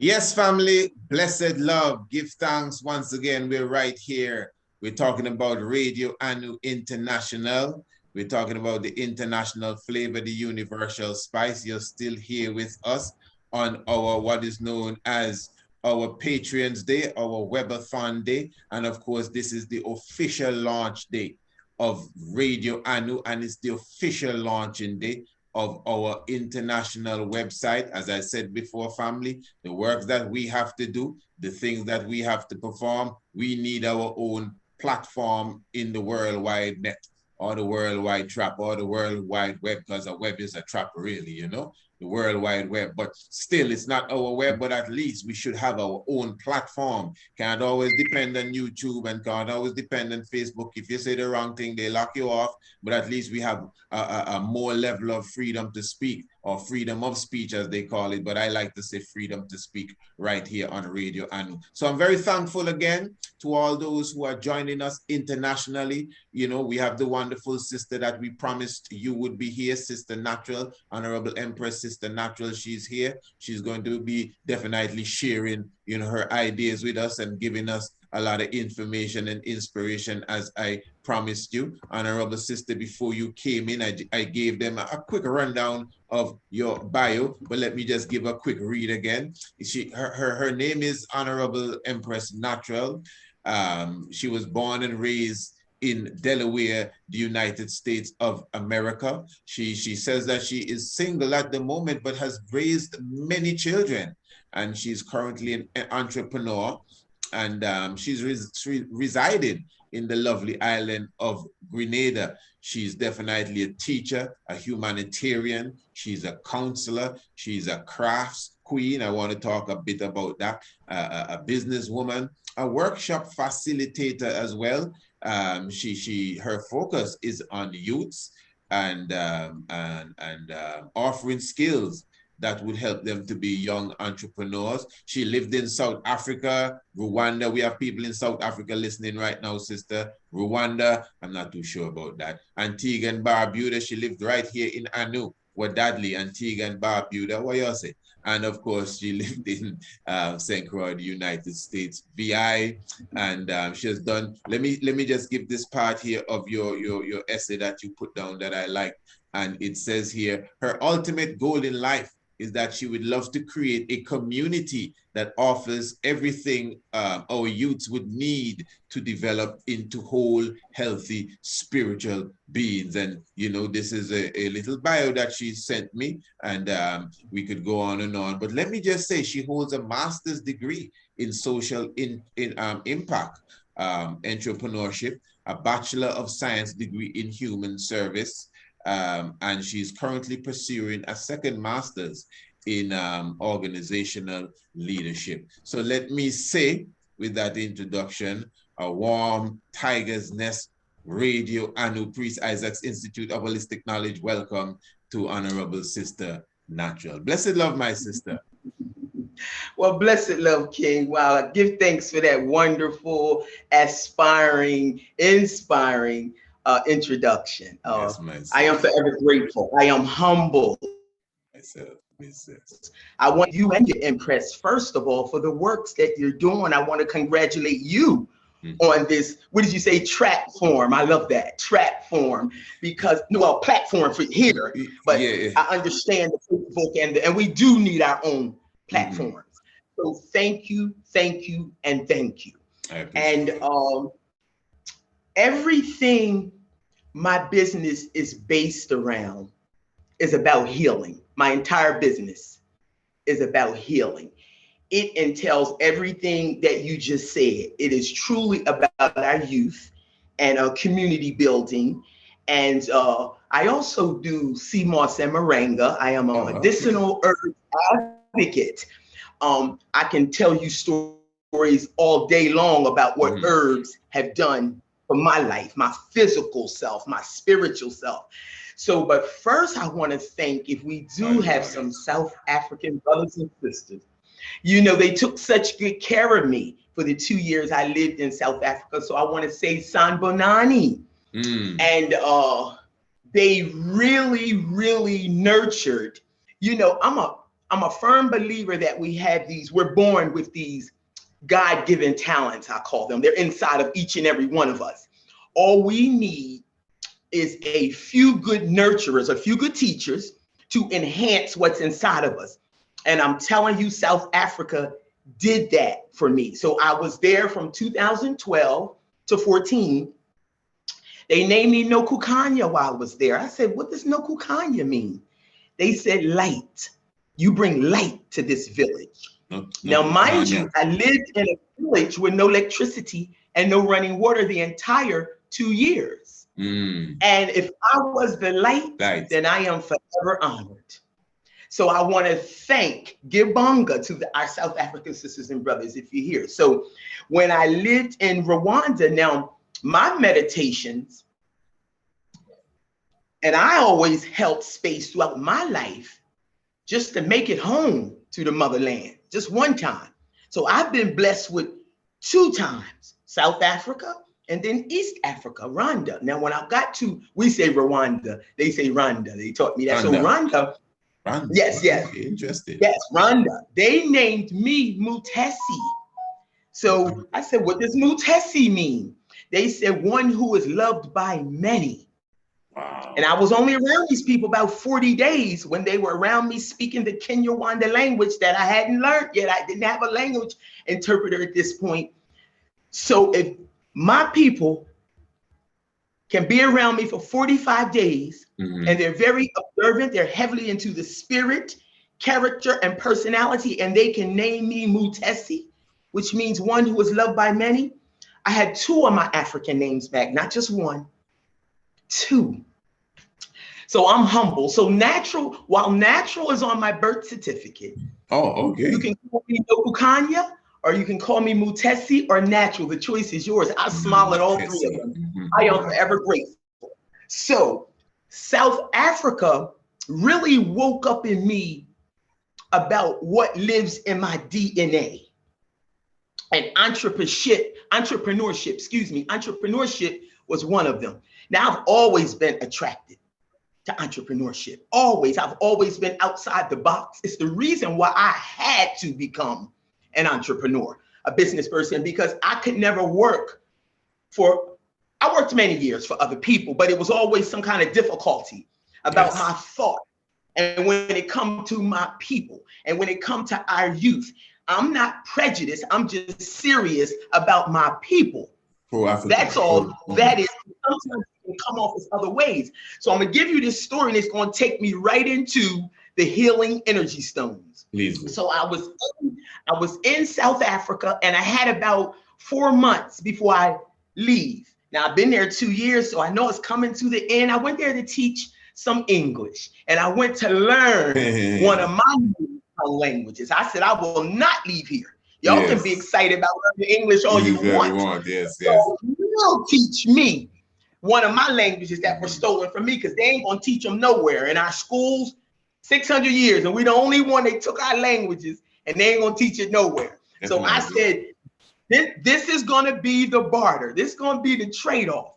Yes, family, blessed love, give thanks once again. We're right here. We're talking about Radio Anu International. We're talking about the international flavor, the universal spice. You're still here with us on our what is known as our Patreons Day, our Webathon Day. And of course, this is the official launch day of Radio Anu, and it's the official launching day of our international website. As I said before, family, the work that we have to do, the things that we have to perform, we need our own platform in the World Wide Net or the World Wide Trap or the World Wide Web, because a web is a trap, really, the World Wide Web. But still, it's not our web, but at least we should have our own platform. Can't always depend on YouTube and can't always depend on Facebook. If you say the wrong thing, they lock you off. But at least we have a more level of freedom to speak, or freedom of speech, as they call it. But I like to say freedom to speak right here on Radio Anu. So I'm very thankful again to all those who are joining us internationally. We have the wonderful sister that we promised you would be here, Sister Natural, Honorable Empress Sister Natural. She's here. She's going to be definitely sharing, her ideas with us and giving us a lot of information and inspiration, as I promised you. Honorable Sister, before you came in, I gave them a quick rundown of your bio, but let me just give a quick read again. Her name is Honorable Empress Natural. She was born and raised in Delaware, the United States of America. She says that she is single at the moment, but has raised many children. And she's currently an entrepreneur. And she's resided in the lovely island of Grenada. She's definitely a teacher, a humanitarian. She's a counselor. She's a crafts queen. I want to talk a bit about that. A businesswoman, a workshop facilitator as well. Her focus is on youths and offering skills that would help them to be young entrepreneurs. She lived in South Africa, Rwanda. We have people in South Africa listening right now, sister. Rwanda, I'm not too sure about that. Antigua and Barbuda, she lived right here in Anu, Wadadli, Antigua and Barbuda. What you say? And of course, she lived in St. Croix, the United States, VI. And she has done, let me just give this part here of your essay that you put down that I like. And it says here, her ultimate goal in life is that she would love to create a community that offers everything our youths would need to develop into whole, healthy, spiritual beings. And, this is a little bio that she sent me, and we could go on and on. But let me just say, she holds a master's degree in social impact, entrepreneurship, a Bachelor of Science degree in human service, and she's currently pursuing a second master's in organizational leadership. So let me say, with that introduction, a warm Tiger's Nest Radio Anu Priest Isaac's Institute of Holistic Knowledge welcome to Honorable Sister Natural. Blessed love, my sister. Well, blessed love, King. Wow, I give thanks for that wonderful, aspiring, inspiring introduction. Yes, I am forever grateful. I am humble. I want you and your Empress, first of all, for the works that you're doing. I want to congratulate you on this, what did you say, platform? I love that, platform, because, well, platform for here, but yeah. I understand the Facebook, and we do need our own platforms. So thank you, and thank you. And everything my business is based around is about healing. My entire business is about healing. It entails everything that you just said. It is truly about our youth and community building. And I also do sea moss and moringa. I am a medicinal herb advocate. I can tell you stories all day long about what herbs have done for my life, my physical self, my spiritual self. So, but first I want to thank, if we do have some South African brothers and sisters, they took such good care of me for the 2 years I lived in South Africa. So I want to say Sanbonani. And they really, really nurtured, I'm I'm a firm believer that we're born with these God-given talents, I call them. They're inside of each and every one of us. All we need is a few good nurturers, a few good teachers to enhance what's inside of us. And I'm telling you, South Africa did that for me. So I was there from 2012 to 14. They named me Nokukanya while I was there. I said, what does Nokukanya mean? They said, light. You bring light to this village. Now, mind you, I lived in a village with no electricity and no running water the entire 2 years. And if I was the light, then I am forever honored. So I want to thank Gibonga to our South African sisters and brothers, if you're here. So when I lived in Rwanda, now my meditations, and I always held space throughout my life just to make it home to the motherland, just one time. So I've been blessed with 2 times, South Africa and then East Africa, Rwanda. Now, when I got to, we say Rwanda, they say Rwanda. They taught me that. Rwanda. So Rwanda, yes. Okay, interesting. Yes, Rwanda. They named me Mutesi. So I said, what does Mutesi mean? They said, one who is loved by many. Wow. And I was only around these people about 40 days when they were around me speaking the Kinyarwanda language that I hadn't learned yet. I didn't have a language interpreter at this point. So if my people can be around me for 45 days, and they're very observant, they're heavily into the spirit, character, and personality, and they can name me Mutesi, which means one who is loved by many. I had 2 of my African names back, not just 1, 2. So I'm humble. So natural, while natural is on my birth certificate. Oh, okay. You can call me Nokukanya, or you can call me Mutesi, or natural. The choice is yours. I smile at all 3 of them. I am forever grateful. So South Africa really woke up in me about what lives in my DNA. And entrepreneurship, entrepreneurship was one of them. Now, I've always been attracted to entrepreneurship. Always. I've always been outside the box. It's the reason why I had to become an entrepreneur, a business person, because I could never work I worked many years for other people, but it was always some kind of difficulty about my thought. And when it comes to my people, and when it comes to our youth, I'm not prejudiced. I'm just serious about my people. That's all that is. Sometimes it can come off as other ways. So I'm going to give you this story, and it's going to take me right into the healing energy stones. Please. So I was in South Africa, and I had about 4 months before I leave. Now, I've been there 2 years, so I know it's coming to the end. I went there to teach some English, and I went to learn one of my languages. I said, I will not leave here. Y'all can be excited about learning English all you want. Yes. So you'll teach me one of my languages that were stolen from me, because they ain't gonna teach them nowhere. In our schools, 600 years, and we're the only one they took our languages, and they ain't gonna teach it nowhere. So I said, this is gonna be the barter. This is gonna be the trade-off.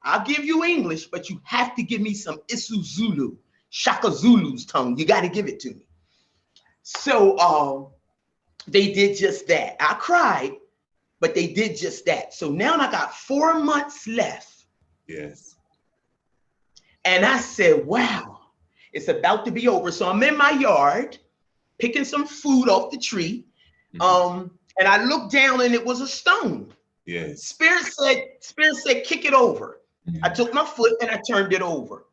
I'll give you English, but you have to give me some isiZulu, Shaka Zulu's tongue. You got to give it to me. So they did just that. I cried, but they did just that. So now I got 4 months left. Yes. And I said, wow, it's about to be over. So I'm in my yard picking some food off the tree. And I looked down, and it was a stone. Yes. Spirit said, kick it over. I took my foot and I turned it over.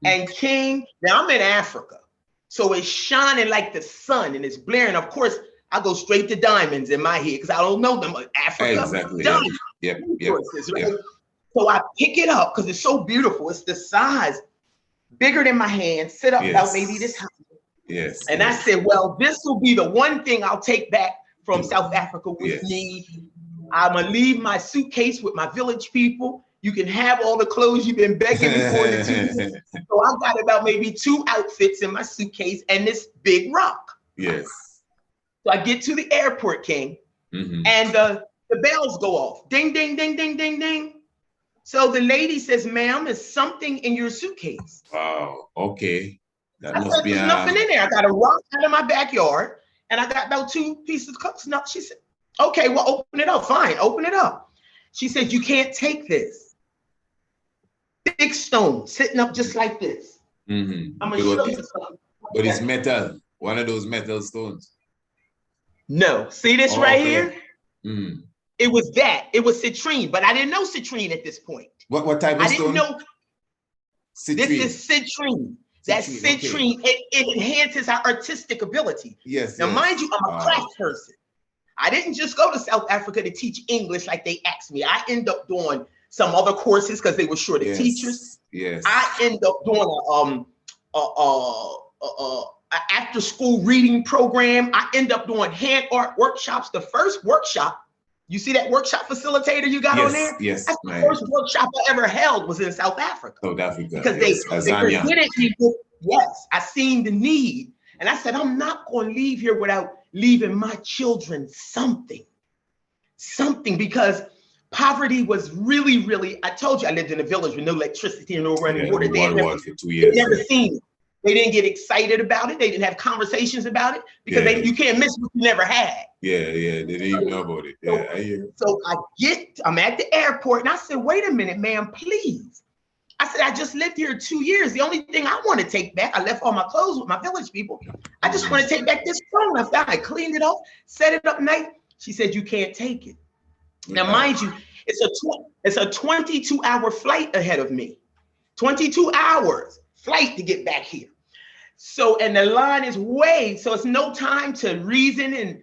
And King, now I'm in Africa, so it's shining like the sun and it's blaring. Of course, I go straight to diamonds in my head because I don't know them. Africa, exactly. Diamonds, Yep. right? So I pick it up because it's so beautiful. It's the size, bigger than my hand, sit up about maybe this high. Yes. And I said, well, this will be the one thing I'll take back from South Africa with me. I'm gonna leave my suitcase with my village people. You can have all the clothes you've been begging me for the 2 years. So I've got about maybe 2 outfits in my suitcase and this big rock. Yes. So I get to the airport, King, and the bells go off. Ding, ding, ding, ding, ding, ding. So the lady says, ma'am, there's something in your suitcase. Wow. Okay. That I must said, be there's nothing in there. I got a rock out of my backyard, and I got about 2 pieces of snow. She said, okay, well, open it up. Fine, open it up. She said, you can't take this. Big stone sitting up just like this. I'm gonna show you something. But it's metal, one of those metal stones. No, see this right here? Mm. It was that. It was citrine, but I didn't know citrine at this point. What type of stone? I didn't know. Citrine. This is citrine. That citrine, okay. it enhances our artistic ability. Yes. Now, mind you, I'm a craft person. I didn't just go to South Africa to teach English like they asked me. I ended up doing some other courses because they were short of teachers. Yes. I ended up doing a after school reading program. I end up doing hand art workshops. The first workshop, you see that workshop facilitator you got on there? Yes. That's the first workshop I ever held was in South Africa. Because they presented me with, I seen the need. And I said, I'm not going to leave here without leaving my children something, because poverty was really, really, I told you I lived in a village with no electricity and no running water. They for 2 years. Never seen it. They didn't get excited about it. They didn't have conversations about it because you can't miss what you never had. They didn't even know about it. I hear. So I'm at the airport and I said, wait a minute, ma'am, please. I said, I just lived here 2 years. The only thing I want to take back, I left all my clothes with my village people. I just want to take back this phone I found. I cleaned it off, set it up nice. She said, you can't take it. Now, mind you, it's a 22-hour flight ahead of me. 22 hours flight to get back here. So, and the line is so it's no time to reason and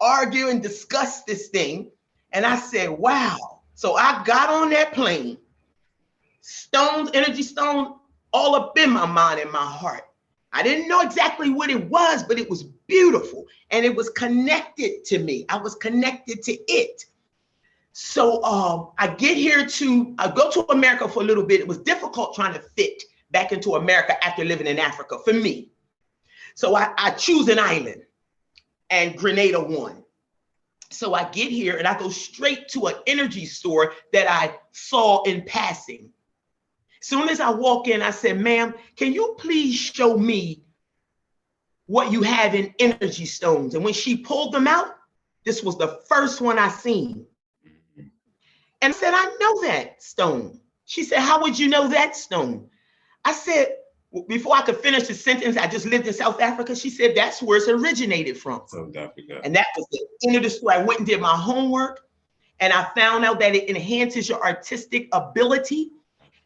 argue and discuss this thing. And I said, wow. So I got on that plane, stones, energy stone, all up in my mind and my heart. I didn't know exactly what it was, but it was beautiful. And it was connected to me. I was connected to it. So I go to America for a little bit. It was difficult trying to fit back into America after living in Africa for me. So I choose an island, and Grenada won. So I get here and I go straight to an energy store that I saw in passing. As soon as I walk in, I said, ma'am, can you please show me what you have in energy stones? And when she pulled them out, this was the first one I seen. And I said, I know that stone. She said, how would you know that stone? I said, before I could finish the sentence, I just lived in South Africa. She said, that's where it's originated from. South Africa. And that was the end of the story. I went and did my homework, and I found out that it enhances your artistic ability.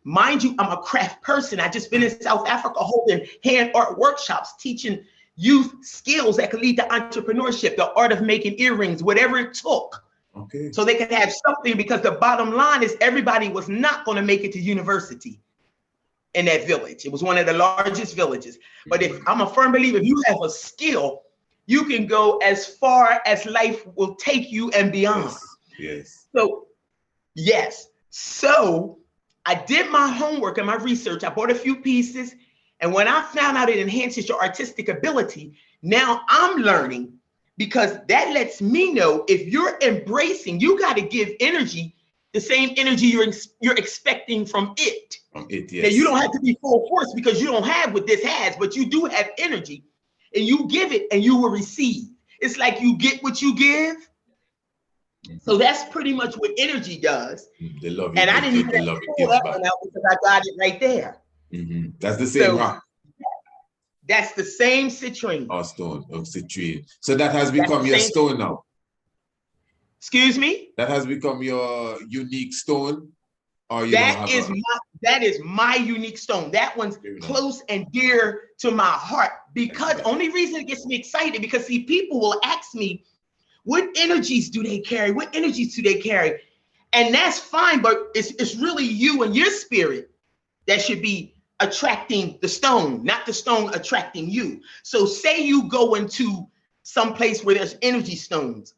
Mind you, I'm a craft person. I just been in South Africa holding hand art workshops, teaching youth skills that could lead to entrepreneurship, the art of making earrings, whatever it took. Okay. So they could have something, because the bottom line is everybody was not going to make it to university in that village. It was one of the largest villages. But if I'm a firm believer, if you have a skill, you can go as far as life will take you and beyond. Yes. So, yes. So I did my homework and my research. I bought a few pieces. And when I found out it enhances your artistic ability, now I'm learning, because that lets me know if you're embracing, you got to give energy, the same energy you're expecting from it. From it, yes. Now, you don't have to be full force because you don't have what this has, but you do have energy, and you give it and you will receive. It's like you get what you give. So that's pretty much what energy does. The love, and I didn't even have to pull that one out because I got it right there. Mm-hmm. That's the same rock. That's the same citrine. Or stone, or citrine. So that has become your stone now. Excuse me? That has become your unique stone? Or you that is my unique stone. That one's close and dear to my heart, because only reason it gets me excited, because see, people will ask me, what energies do they carry? What energies do they carry? And that's fine, but it's really you and your spirit that should be attracting the stone, not the stone attracting you. So say you go into some place where there's energy stones.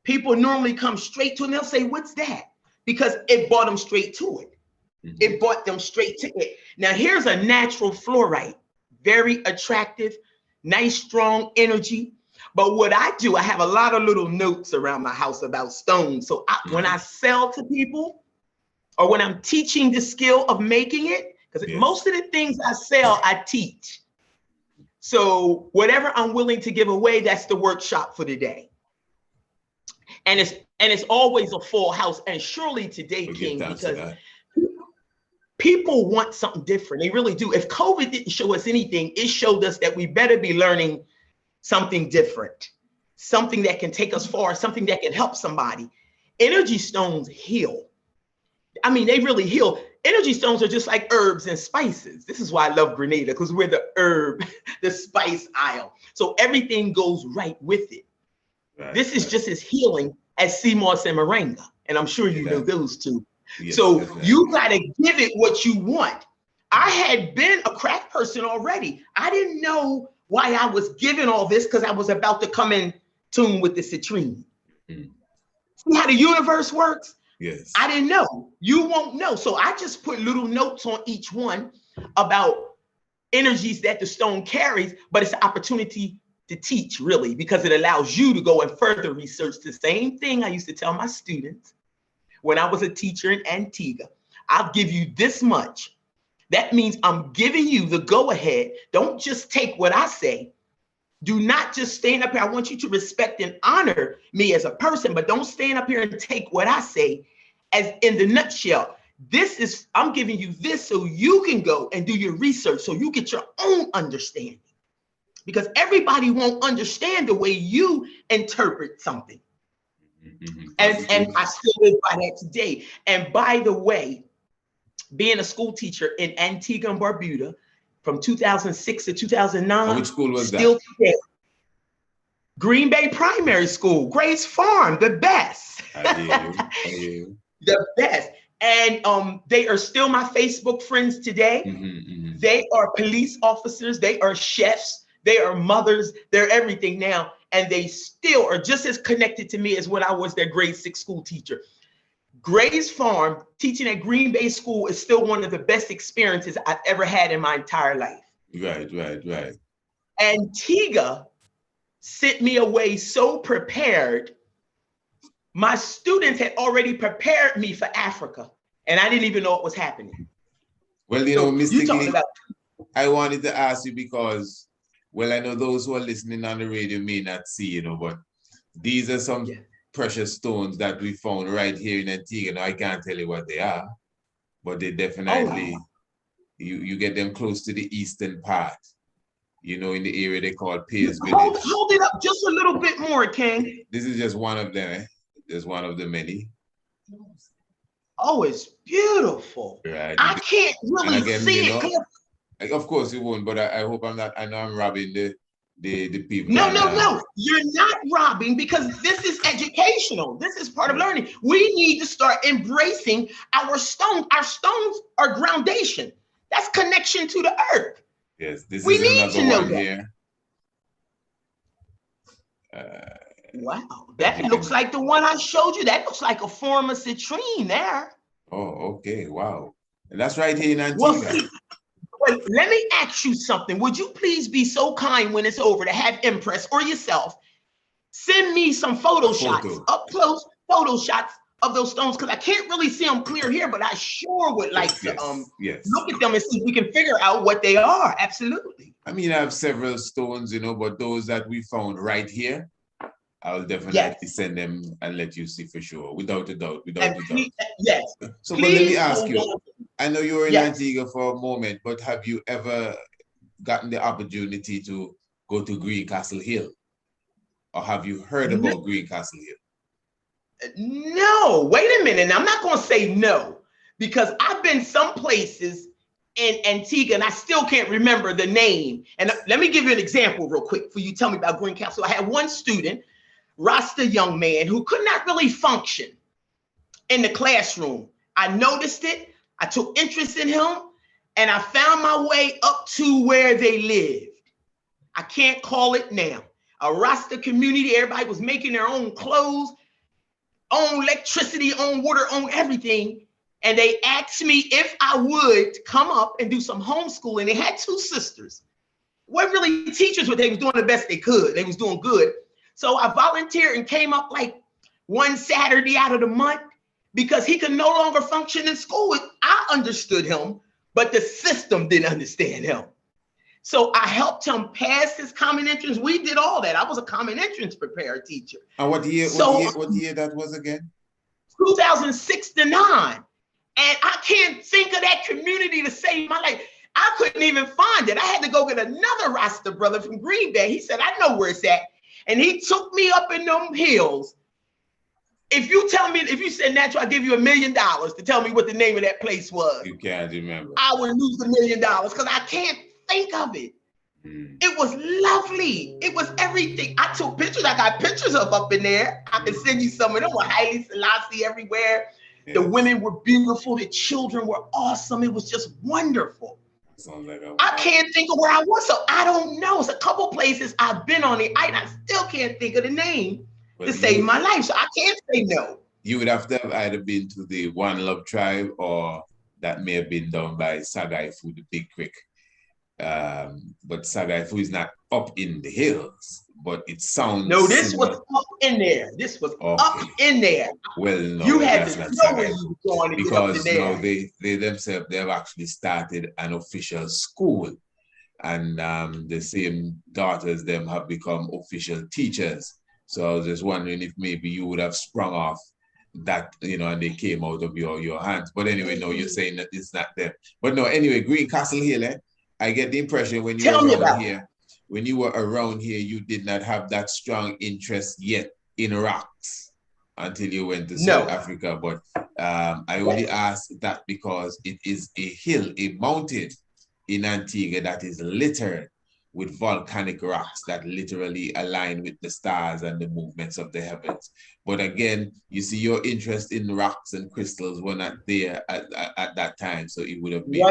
People normally come straight to it and they'll say, what's that? Because it brought them straight to it. Mm-hmm. It brought them straight to it. Now here's a natural fluorite, very attractive, nice, strong energy. But what I do, I have a lot of little notes around my house about stones. So when I sell to people, or when I'm teaching the skill of making it, because most of the things I sell, I teach. So whatever I'm willing to give away, that's the workshop for today. And it's always a full house. And surely today, King, because people want something different. They really do. If COVID didn't show us anything, it showed us that we better be learning something different, something that can take us far, something that can help somebody. Energy stones heal. I mean, they really heal. Energy stones are just like herbs and spices. This is why I love Grenada, because we're the herb, the spice aisle. So everything goes right with it. Right, this is just as healing as sea moss and moringa. And I'm sure you know those two. Yes, so you got to give it what you want. I had been a crack person already. I didn't know why I was given all this, because I was about to come in tune with the citrine. Mm. See how the universe works? Yes. I didn't know. You won't know. So I just put little notes on each one about energies that the stone carries, but it's an opportunity to teach, really, because it allows you to go and further research the same thing I used to tell my students when I was a teacher in Antigua. I'll give you this much. That means I'm giving you the go-ahead. Don't just take what I say. Do not just stand up here. I want you to respect and honor me as a person, but don't stand up here and take what I say as in the nutshell. I'm giving you this so you can go and do your research, so you get your own understanding. Because everybody won't understand the way you interpret something. Mm-hmm. And I still live by that today. And by the way, being a school teacher in Antigua and Barbuda from 2006 to 2009. Which school was still that? Today. Green Bay Primary School, Grace Farm, the best. I hear you. The best. And they are still my Facebook friends today. Mm-hmm, mm-hmm. They are police officers. They are chefs. They are mothers. They're everything now. And they still are just as connected to me as when I was their grade 6 school teacher. Grace Farm, teaching at Green Bay School, is still one of the best experiences I've ever had in my entire life. Right. Antigua sent me away so prepared. My students had already prepared me for Africa, and I didn't even know what was happening. Well, you know, mystically, I wanted to ask you because, well, I know those who are listening on the radio may not see, but these are some precious stones that we found right here in Antigua. Now, I can't tell you what they are, but they definitely, you get them close to the eastern part, in the area they call Pierce Village. Hold it up just a little bit more, King. This is just one of them, There's one of the many. Oh, it's beautiful. Right. I can't really see it. Of course you won't, but I hope I know I'm robbing the people. No. You're not robbing, because this is educational. This is part of learning. We need to start embracing our stones. Our stones are groundation. That's connection to the earth. Yes, we need to know that. Here. Wow, that looks like the one I showed you. That looks like a form of citrine there. Oh, okay, wow. And that's right here in Antigua. Well, let me ask you something. Would you please be so kind when it's over to have Empress or yourself send me some shots, up close photo shots of those stones, because I can't really see them clear here, but I sure would like to look at them and see if we can figure out what they are. Absolutely. I mean, I have several stones, but those that we found right here, I'll definitely send them and let you see for sure, without a doubt. Yes. So, but let me ask you, I know you were in Antigua for a moment, but have you ever gotten the opportunity to go to Greencastle Hill? Or have you heard about Greencastle Hill? No, wait a minute. I'm not going to say no, because I've been some places in Antigua and I still can't remember the name. And let me give you an example real quick for you. Tell me about Greencastle. I had one student, Rasta young man, who could not really function in the classroom. I noticed it. I took interest in him, and I found my way up to where they lived. I can't call it now. A Rasta community, everybody was making their own clothes, own electricity, own water, own everything. And they asked me if I would come up and do some homeschooling. They had 2 sisters. Weren't really teachers, but they was doing the best they could. They was doing good. So I volunteered and came up like one Saturday out of the month, because he could no longer function in school. I understood him, but the system didn't understand him. So I helped him pass his common entrance. We did all that. I was a common entrance preparer teacher. And what year that was again? 2006 to 9. And I can't think of that community to save my life. I couldn't even find it. I had to go get another Rasta brother from Green Bay. He said, I know where it's at. And he took me up in them hills. If you said natural, I'll give you $1 million to tell me what the name of that place was. You can't remember. I would lose $1 million because I can't think of it. It was lovely. It was everything. I took pictures. I got pictures of up in there. I can send you some of them with Haile Selassie everywhere. Yeah. The women were beautiful. The children were awesome. It was just wonderful. I can't think of where I was, so I don't know. It's a couple places I've been on the island. I still can't think of the name to save my life, so I can't say no. You would have to have either been to the One Love tribe, or that may have been done by Sagaifu, the Big Creek. But Sagaifu is not up in the hills, but it sounds. No, this similar. Was up in there. This was up in there. Well, no, you had to know where you were going to because get up in there. No, they themselves, they have actually started an official school, and the same daughters them have become official teachers. So I was just wondering if maybe you would have sprung off that, and they came out of your hands. But anyway, no, you're saying that it's not them. But no, anyway, Greencastle Hill, I get the impression when you were around here, you did not have that strong interest yet in rocks until you went to South Africa. But I only ask that because it is a hill, a mountain in Antigua that is littered with volcanic rocks that literally align with the stars and the movements of the heavens. But again, you see, your interest in rocks and crystals were not there at that time, so it would have been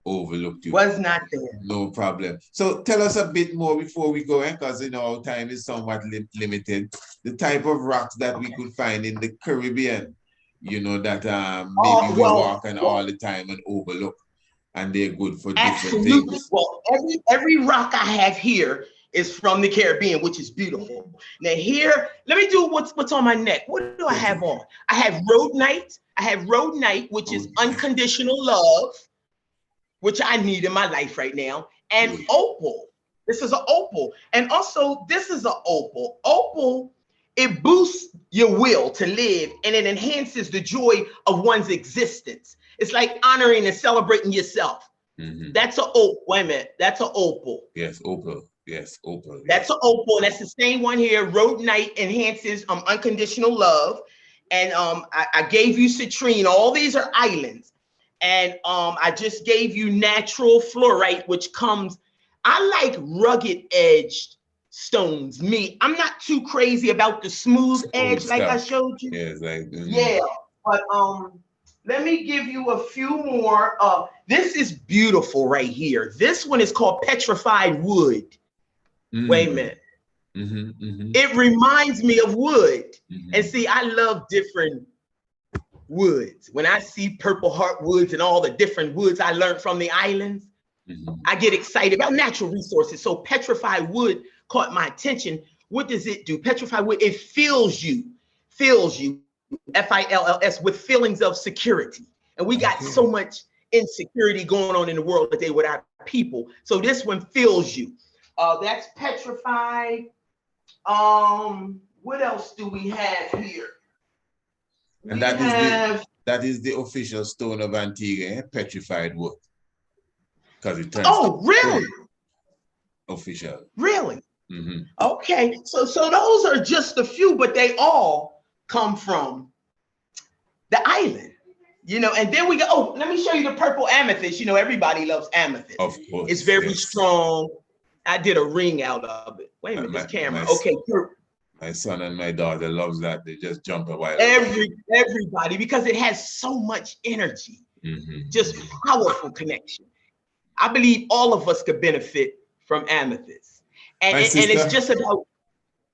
overlooked you. Was not there. No problem. So tell us a bit more before we go, because our time is somewhat limited. The type of rocks that we could find in the Caribbean, that maybe we walk on all the time and overlook, and they're good for different things. Well, every rock I have here is from the Caribbean, which is beautiful. Now here, let me do what's on my neck. What do I have on? I have rhodonite. I have rhodonite, which is unconditional love, which I need in my life right now, and opal. This is an opal. And also, this is an opal. Opal, it boosts your will to live, and it enhances the joy of one's existence. It's like honoring and celebrating yourself. Mm-hmm. That's an opal. Wait a minute. That's an opal. Yes, opal. Yes, opal. Yes. That's an opal. And that's the same one here. Rhodonite enhances unconditional love. And I gave you citrine. All these are islands. And I just gave you natural fluorite, which comes, I like rugged edged stones. I'm not too crazy about the smooth edge like I showed you. Yeah, but let me give you a few more. This is beautiful right here. This one is called petrified wood. Mm-hmm. Wait a minute. Mm-hmm, mm-hmm. It reminds me of wood. Mm-hmm. And see, I love different woods. When I see purple heartwoods and all the different woods I learned from the islands, I get excited about natural resources. So petrified wood caught my attention. What does it do? Petrified wood, it fills you, F-I-L-L-S, with feelings of security. And we got so much insecurity going on in the world today with our people. So this one fills you. That's petrified. What else do we have here? And that is the official stone of Antigua, petrified wood. Because it turns really? Official. Really? Mm-hmm. Okay. So those are just a few, but they all come from the island. And then we go, let me show you the purple amethyst. Everybody loves amethyst. Of course. It's very strong. I did a ring out of it. Wait a minute, this camera. Okay. My son and my daughter loves that. They just jump a while. Everybody, because it has so much energy, just powerful connection. I believe all of us could benefit from amethyst. And it's just about,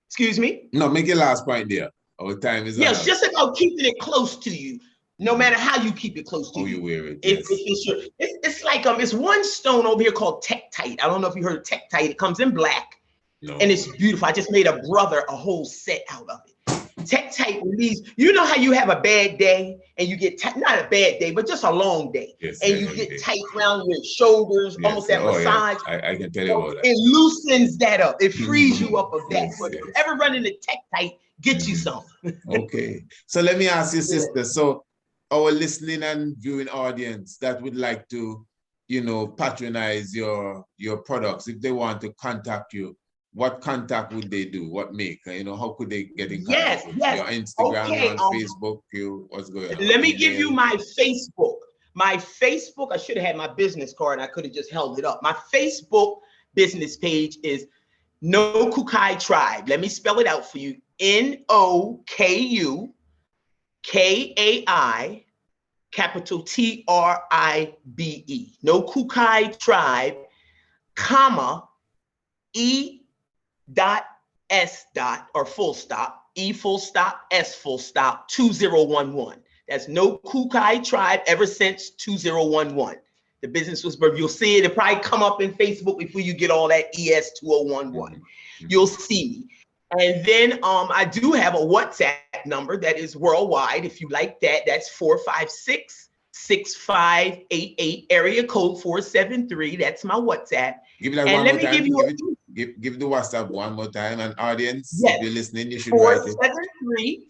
excuse me? No, make your last point there. Our time is up. It's just about keeping it close to you, no matter how you keep it close to you. You wear it. It's like, it's one stone over here called Tektite. I don't know if you heard of Tektite. It comes in black. No. And it's beautiful. I just made a brother a whole set out of it. Tektite relieves. You know how you have a bad day and you get not a bad day, but just a long day, Yes, and you get tight around your shoulders, yes, almost that oh, massage. Yeah. I can tell you about that. It loosens that up. It frees you up of that. Yes, So if yes. you ever run into Tektite, get you some. Okay. So let me ask you, sister. So our listening and viewing audience that would like to, you know, patronize your products, if they want to contact you, what contact would they do? What make? You know, how could they get in contact with you? Your Instagram, Okay. on Facebook, what's going on? Let me give you my Facebook. My Facebook, I should have had my business card. I could have just held it up. My Facebook business page is No Kukai Tribe. Let me spell it out for you. NOKUKAI, capital TRIBE. No Kukai Tribe, comma, E.S. or full stop, E full stop, S full stop, 2011. That's No Kukai Tribe ever since 2011. The business was birthed. You'll see it. It'll probably come up in Facebook before you get all that ES 2011. You'll see me. And then I do have a WhatsApp number that is worldwide. If you like that, that's 456-6588, area code 473. That's my WhatsApp. Give me that and one let more me time. give you Give the WhatsApp one more time. And audience, yes, if you're listening, you should write it.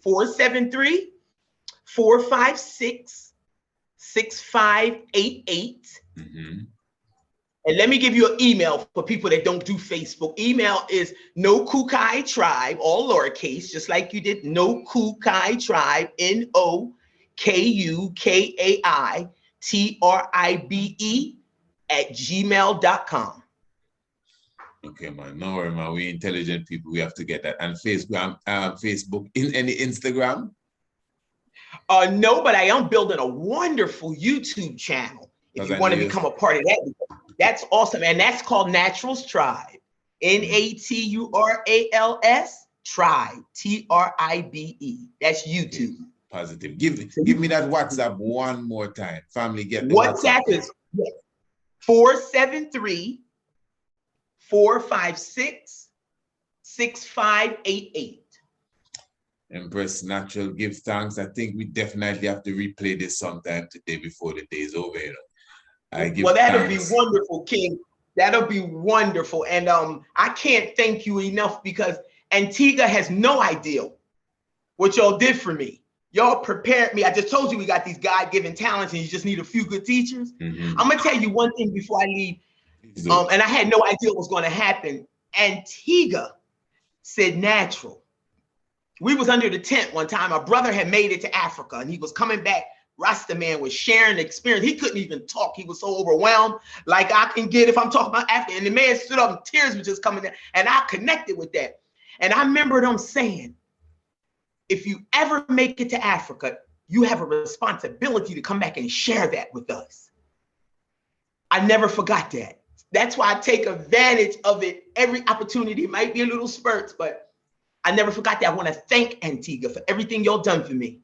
473-456-6588. And let me give you an email for people that don't do Facebook. Email is No Kukai Tribe, all lowercase, just like you did. No Kukai Tribe, NOKUKAITRIBE @gmail.com. Okay, man. No worry, man. We intelligent people. We have to get that. And Facebook, in any Instagram? No, but I am building a wonderful YouTube channel. If you want to become a part of that, that's awesome. And that's called Naturals Tribe. NATURALS Tribe. TRIBE. That's YouTube. Positive. Give me that WhatsApp one more time. Family, get the WhatsApp is 473-456-6588. Empress Natural, give thanks. I think we definitely have to replay this sometime today before the day is over. You know, that'll be wonderful, King. That'll be wonderful. And I can't thank you enough because Antigua has no idea what y'all did for me. Y'all prepared me. I just told you we got these God-given talents and you just need a few good teachers. I'm gonna tell you one thing before I leave. And I had no idea what was going to happen. Antigua said natural. We was under the tent one time. My brother had made it to Africa and he was coming back. Rasta man was sharing the experience. He couldn't even talk. He was so overwhelmed, like I can get if I'm talking about Africa. And the man stood up and tears were just coming down. And I connected with that. And I remember them saying, if you ever make it to Africa, you have a responsibility to come back and share that with us. I never forgot that. That's why I take advantage of it every opportunity. It might be a little spurts, but I never forgot that. I want to thank Antigua for everything y'all done for me.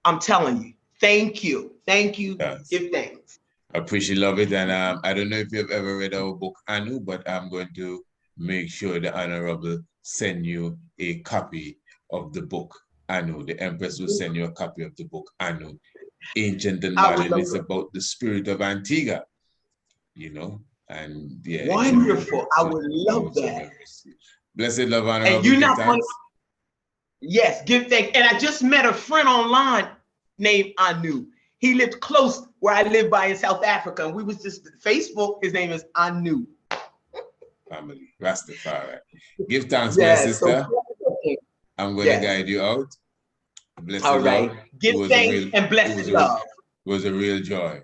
I'm telling you, thank you. Thank you. Yes. Give thanks. I appreciate love it. And I don't know if you've ever read our book, Anu, but I'm going to make sure the Honorable send you a copy of the book, Anu. The Empress will send you a copy of the book, Anu. Ancient and Modern is about the spirit of Antigua, you know, and yeah. Wonderful. I would love that. Blessed love, honor. And you're not going to, yes, give thanks. And I just met a friend online named Anu. He lived close where I live by in South Africa. And we was just Facebook. His name is Anu. Family, Rastafari. Give thanks, my sister. I'm going to guide you out. Blessed all right. love. Give thanks and blessed love. It was a real joy.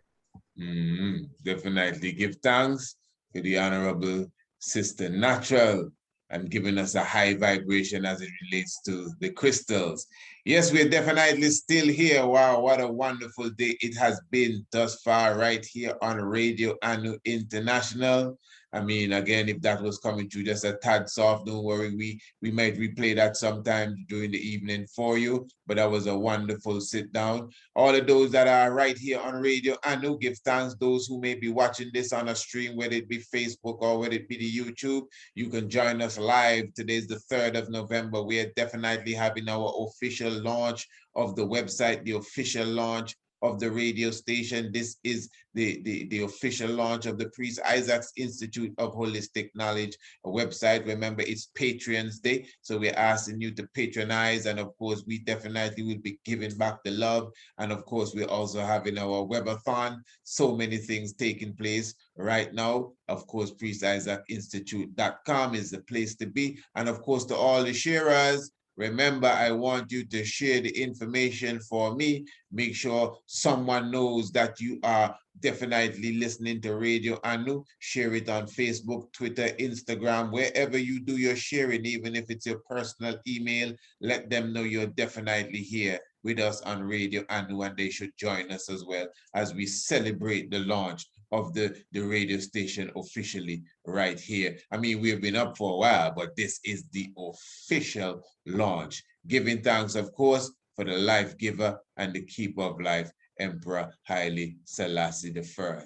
Definitely give thanks to the Honorable Sister Natural and giving us a high vibration as it relates to the crystals. Yes, we're definitely still here. Wow, what a wonderful day it has been thus far right here on Radio Anu International. I mean, again, if that was coming through just a tad soft, don't worry, we might replay that sometime during the evening for you, but that was a wonderful sit down. All of those that are right here on Radio Anu, give thanks. Those who may be watching this on a stream, whether it be Facebook or whether it be the YouTube, you can join us live. Today's the 3rd of November. We are definitely having our official launch of the website, the official launch of the radio station. This is the official launch of the Priest Isaac's Institute of Holistic Knowledge, a website. Remember, it's Patreon's Day, so we're asking you to patronize, and of course, we definitely will be giving back the love. And of course, we're also having our webathon. So many things taking place right now. Of course, priestisaacinstitute.com is the place to be. And of course, to all the sharers, remember, I want you to share the information for me. Make sure someone knows that you are definitely listening to Radio Anu. Share it on Facebook, Twitter, Instagram, wherever you do your sharing, even if it's your personal email. Let them know you're definitely here with us on Radio Anu, and they should join us as well as we celebrate the launch of the radio station officially right here. I mean, we've been up for a while, but this is the official launch. Giving thanks, of course, for the life giver and the keeper of life, Emperor Haile Selassie I.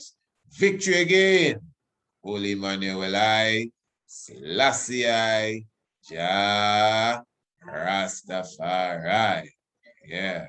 Victory again. Holy Emmanuel I, Selassie I, Jah Rastafari. Yeah.